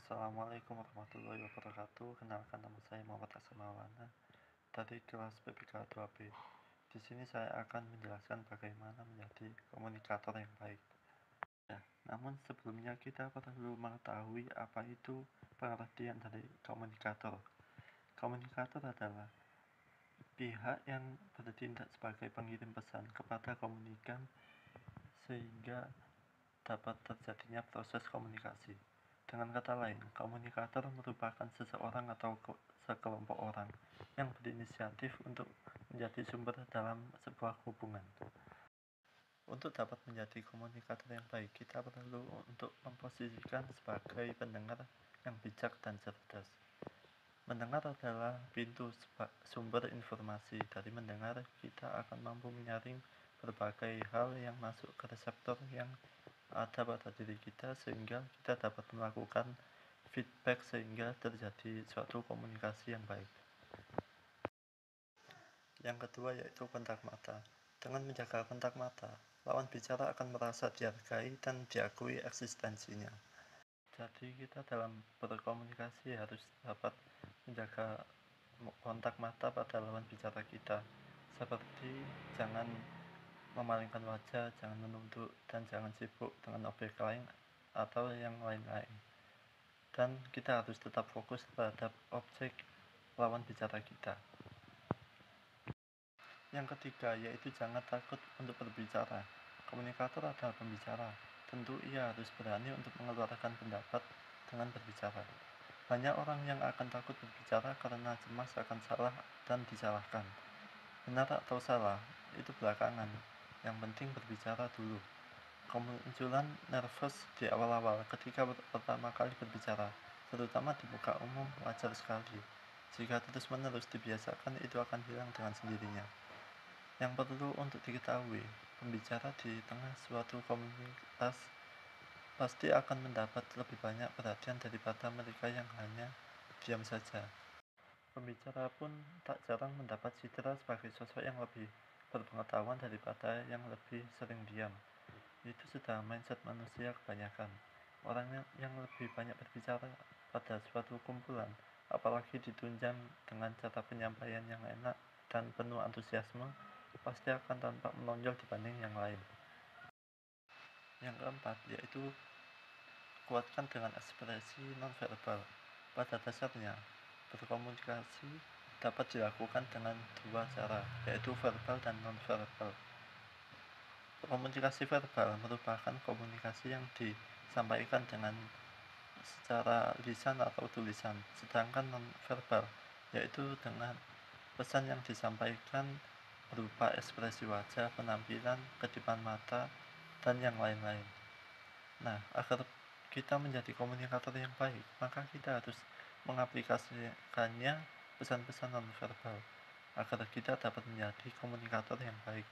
Assalamualaikum warahmatullahi wabarakatuh. Kenalkan, nama saya Muhammad Hasan Maulana dari kelas PPK 2B. Di sini saya akan menjelaskan bagaimana menjadi komunikator yang baik. Namun sebelumnya kita perlu mengetahui apa itu pengertian dari komunikator. Komunikator adalah pihak yang bertindak sebagai pengirim pesan kepada komunikan sehingga dapat terjadinya proses komunikasi. Dengan kata lain, komunikator merupakan seseorang atau sekelompok orang yang berinisiatif untuk menjadi sumber dalam sebuah hubungan. Untuk dapat menjadi komunikator yang baik, kita perlu untuk memposisikan sebagai pendengar yang bijak dan cerdas. Mendengar adalah pintu sumber informasi. Dari mendengar, kita akan mampu menyaring berbagai hal yang masuk ke reseptor yang ada pada diri kita sehingga kita dapat melakukan feedback sehingga terjadi suatu komunikasi yang baik. Yang kedua yaitu kontak mata. Dengan menjaga kontak mata, lawan bicara akan merasa dihargai dan diakui eksistensinya. Jadi kita dalam berkomunikasi harus dapat menjaga kontak mata pada lawan bicara kita, seperti jangan memalingkan wajah, jangan menunduk, dan jangan sibuk dengan objek lain atau yang lain-lain. Dan kita harus tetap fokus terhadap objek lawan bicara kita. Yang ketiga yaitu jangan takut untuk berbicara. Komunikator adalah pembicara. Tentu ia harus berani untuk mengeluarkan pendapat dengan berbicara. Banyak orang yang akan takut berbicara karena cemas akan salah dan disalahkan. Benar atau salah, itu belakangan. Yang penting berbicara dulu. Kemunculan nervous di awal-awal ketika pertama kali berbicara, terutama di muka umum, wajar sekali. Jika terus-menerus dibiasakan, itu akan hilang dengan sendirinya. Yang perlu untuk diketahui, pembicara di tengah suatu komunitas pasti akan mendapat lebih banyak perhatian daripada mereka yang hanya diam saja. Pembicara pun tak jarang mendapat citra sebagai sosok yang lebih berpengetahuan daripada yang lebih sering diam. Itu sudah mindset manusia kebanyakan. Orang yang lebih banyak berbicara pada suatu kumpulan, apalagi ditunjang dengan cara penyampaian yang enak dan penuh antusiasme, pasti akan tampak menonjol dibanding yang lain. Yang keempat yaitu kuatkan dengan ekspresi nonverbal. Pada dasarnya, berkomunikasi dapat dilakukan dengan dua cara, yaitu verbal dan nonverbal. Komunikasi verbal merupakan komunikasi yang disampaikan dengan secara lisan atau tulisan, sedangkan nonverbal yaitu dengan pesan yang disampaikan berupa ekspresi wajah, penampilan, kedipan mata, dan yang lain-lain. Nah, agar kita menjadi komunikator yang baik, maka kita harus mengaplikasikannya pesan-pesan nonverbal agar kita dapat menjadi komunikator yang baik.